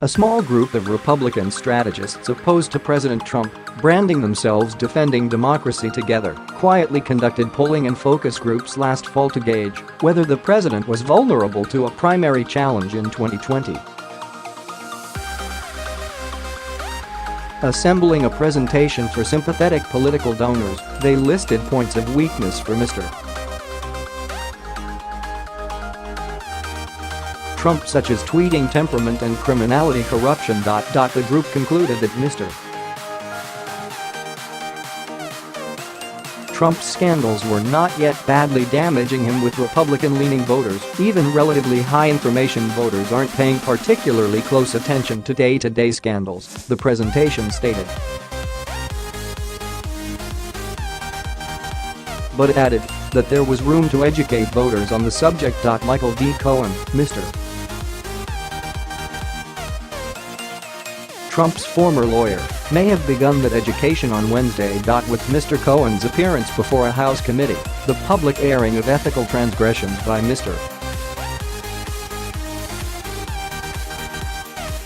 A small group of Republican strategists opposed to President Trump, branding themselves Defending Democracy Together, quietly conducted polling and focus groups last fall to gauge whether the president was vulnerable to a primary challenge in 2020. Assembling a presentation for sympathetic political donors, they listed points of weakness for Mr. Trump, such as tweeting temperament and criminality corruption. The group concluded that Mr. Trump's scandals were not yet badly damaging him with Republican-leaning voters. Even relatively high-information voters aren't paying particularly close attention to day-to-day scandals, the presentation stated. But it added that there was room to educate voters on the subject. Michael D. Cohen, Mr. Trump's former lawyer, may have begun that education on Wednesday. With Mr. Cohen's appearance before a House committee, the public airing of ethical transgressions by Mr.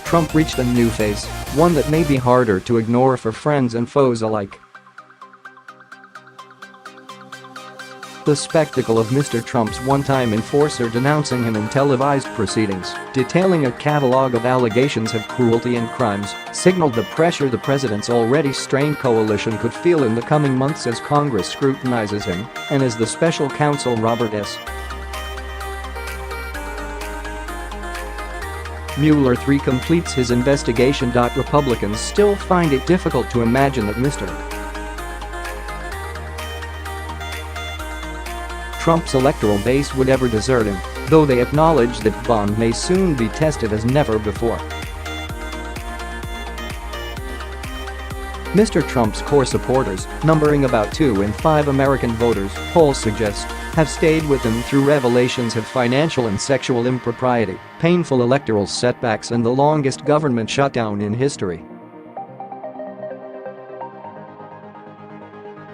Trump reached a new phase, one that may be harder to ignore for friends and foes alike. The spectacle of Mr. Trump's one-time enforcer denouncing him in televised proceedings, detailing a catalog of allegations of cruelty and crimes, signaled the pressure the president's already strained coalition could feel in the coming months as Congress scrutinizes him and as the special counsel Robert S. Mueller III completes his investigation. Republicans still find it difficult to imagine that Mr. Trump's electoral base would ever desert him, though they acknowledge that bond may soon be tested as never before. Mr. Trump's core supporters, numbering about 2 in 5 American voters, polls suggest, have stayed with him through revelations of financial and sexual impropriety, painful electoral setbacks, and the longest government shutdown in history.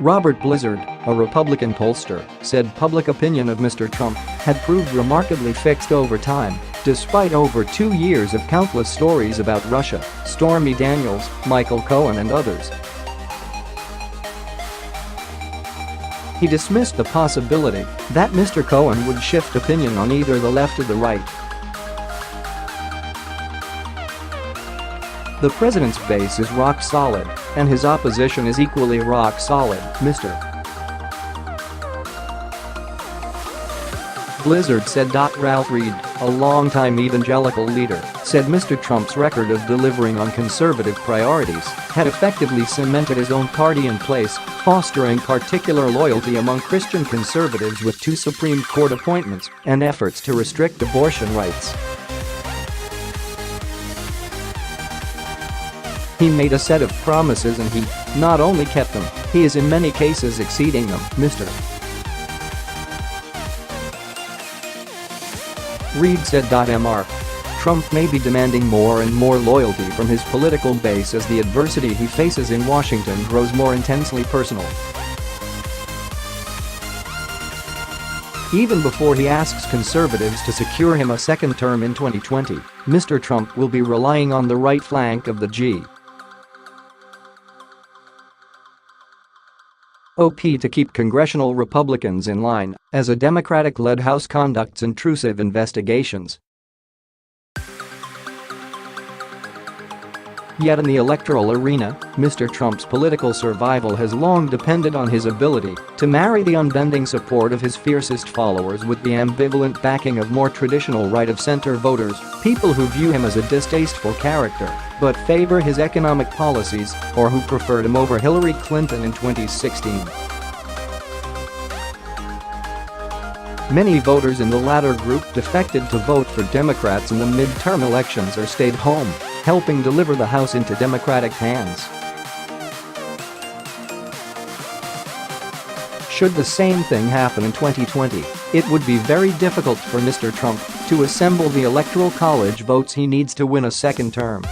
Robert Blizzard, a Republican pollster, said public opinion of Mr. Trump had proved remarkably fixed over time, despite over 2 years of countless stories about Russia, Stormy Daniels, Michael Cohen, and others. He dismissed the possibility that Mr. Cohen would shift opinion on either the left or the right. The president's base is rock solid, and his opposition is equally rock solid, Mr. Blizzard said. Ralph Reed, a longtime evangelical leader, said Mr. Trump's record of delivering on conservative priorities had effectively cemented his own party in place, fostering particular loyalty among Christian conservatives with 2 Supreme Court appointments and efforts to restrict abortion rights. He made a set of promises and he not only kept them, he is in many cases exceeding them, Mr. Reed said. Mr. Trump may be demanding more and more loyalty from his political base as the adversity he faces in Washington grows more intensely personal. Even before he asks conservatives to secure him a second term in 2020, Mr. Trump will be relying on the right flank of the GOP to keep congressional Republicans in line as a Democratic-led House conducts intrusive investigations. Yet in the electoral arena, Mr. Trump's political survival has long depended on his ability to marry the unbending support of his fiercest followers with the ambivalent backing of more traditional right-of-center voters, people who view him as a distasteful character but favor his economic policies or who preferred him over Hillary Clinton in 2016. Many voters in the latter group defected to vote for Democrats in the midterm elections or stayed home, helping deliver the House into Democratic hands. Should the same thing happen in 2020, it would be very difficult for Mr. Trump to assemble the Electoral College votes he needs to win a second term.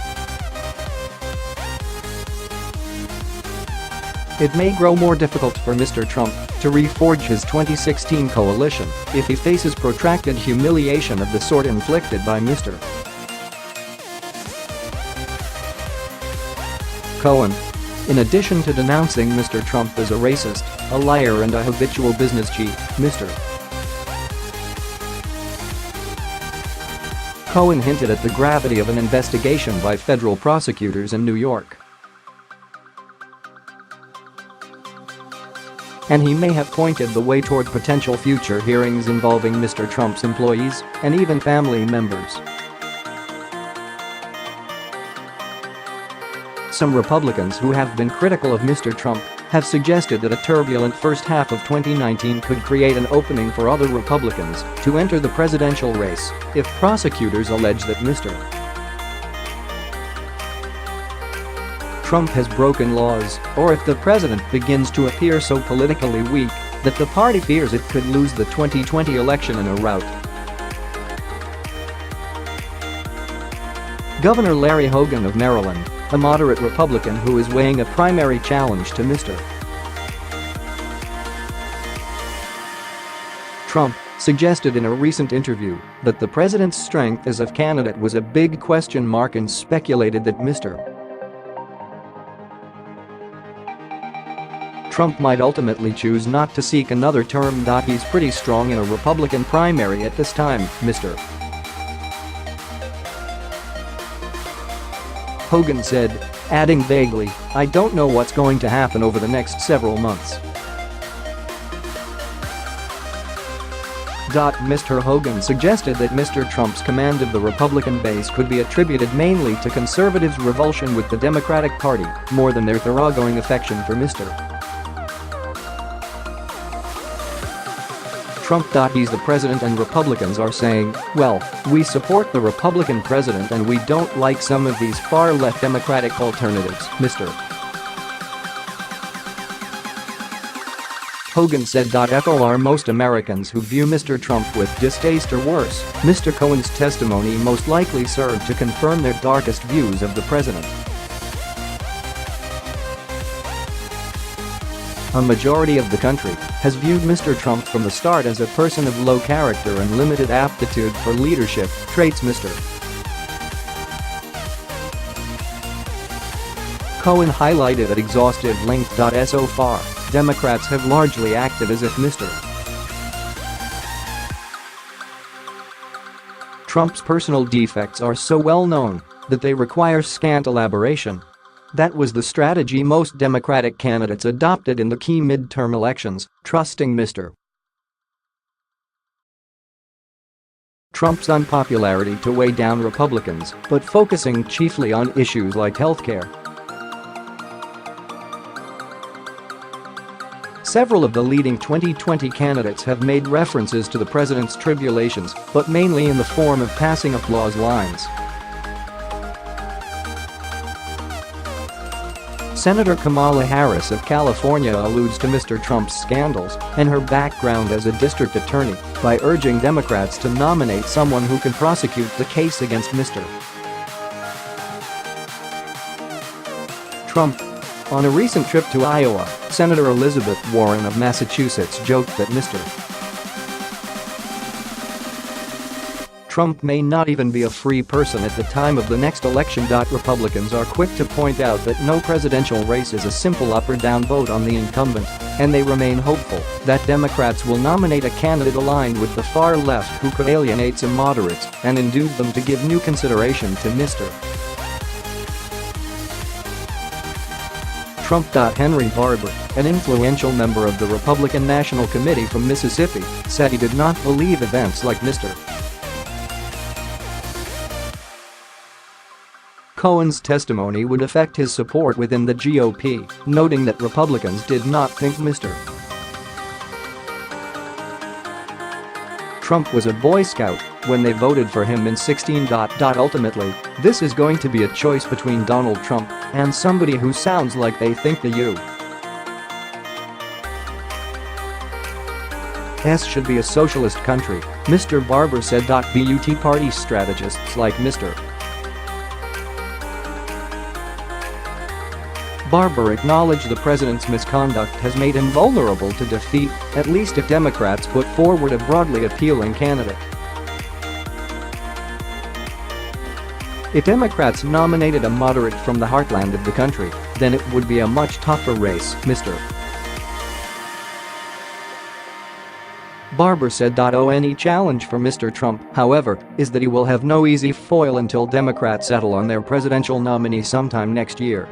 It may grow more difficult for Mr. Trump to reforge his 2016 coalition if he faces protracted humiliation of the sort inflicted by Mr. Cohen. In addition to denouncing Mr. Trump as a racist, a liar and a habitual business cheat, Mr. Cohen hinted at the gravity of an investigation by federal prosecutors in New York. And he may have pointed the way toward potential future hearings involving Mr. Trump's employees and even family members. Some Republicans who have been critical of Mr. Trump have suggested that a turbulent first half of 2019 could create an opening for other Republicans to enter the presidential race if prosecutors allege that Mr. Trump has broken laws, or if the president begins to appear so politically weak that the party fears it could lose the 2020 election in a rout. Governor Larry Hogan of Maryland, a moderate Republican who is weighing a primary challenge to Mr. Trump, suggested in a recent interview that the president's strength as a candidate was a big question mark and speculated that Mr. Trump might ultimately choose not to seek another term. He's pretty strong in a Republican primary at this time, Mr. Hogan said, adding vaguely, "I don't know what's going to happen over the next several months." Mr. Hogan suggested that Mr. Trump's command of the Republican base could be attributed mainly to conservatives' revulsion with the Democratic Party more than their thoroughgoing affection for Mr. Trump. He's the president and Republicans are saying, well, we support the Republican president and we don't like some of these far-left Democratic alternatives, Mr. Hogan said. For most Americans who view Mr. Trump with distaste or worse, Mr. Cohen's testimony most likely served to confirm their darkest views of the president. A majority of the country has viewed Mr. Trump from the start as a person of low character and limited aptitude for leadership traits. Mr. Cohen highlighted at exhaustive length. So far, Democrats have largely acted as if Mr. Trump's personal defects are so well known that they require scant elaboration. That was the strategy most Democratic candidates adopted in the key midterm elections, trusting Mr. Trump's unpopularity to weigh down Republicans, but focusing chiefly on issues like healthcare. Several of the leading 2020 candidates have made references to the president's tribulations, but mainly in the form of passing applause lines. Senator Kamala Harris of California alludes to Mr. Trump's scandals and her background as a district attorney by urging Democrats to nominate someone who can prosecute the case against Mr. Trump. On a recent trip to Iowa, Senator Elizabeth Warren of Massachusetts joked that Mr. Trump may not even be a free person at the time of the next election. Republicans are quick to point out that no presidential race is a simple up or down vote on the incumbent, and they remain hopeful that Democrats will nominate a candidate aligned with the far left who could alienate some moderates and induce them to give new consideration to Mr. Trump. Henry Barber, an influential member of the Republican National Committee from Mississippi, said he did not believe events like Mr. Cohen's testimony would affect his support within the GOP, noting that Republicans did not think Mr. Trump was a Boy Scout when they voted for him in 2016. Ultimately, this is going to be a choice between Donald Trump and somebody who sounds like they think the U.S. should be a socialist country, Mr. Barber said. But party strategists like Mr. Barber acknowledged the president's misconduct has made him vulnerable to defeat, at least if Democrats put forward a broadly appealing candidate. If Democrats nominated a moderate from the heartland of the country, then it would be a much tougher race, Mr. Barber said. Only challenge for Mr. Trump, however, is that he will have no easy foil until Democrats settle on their presidential nominee sometime next year.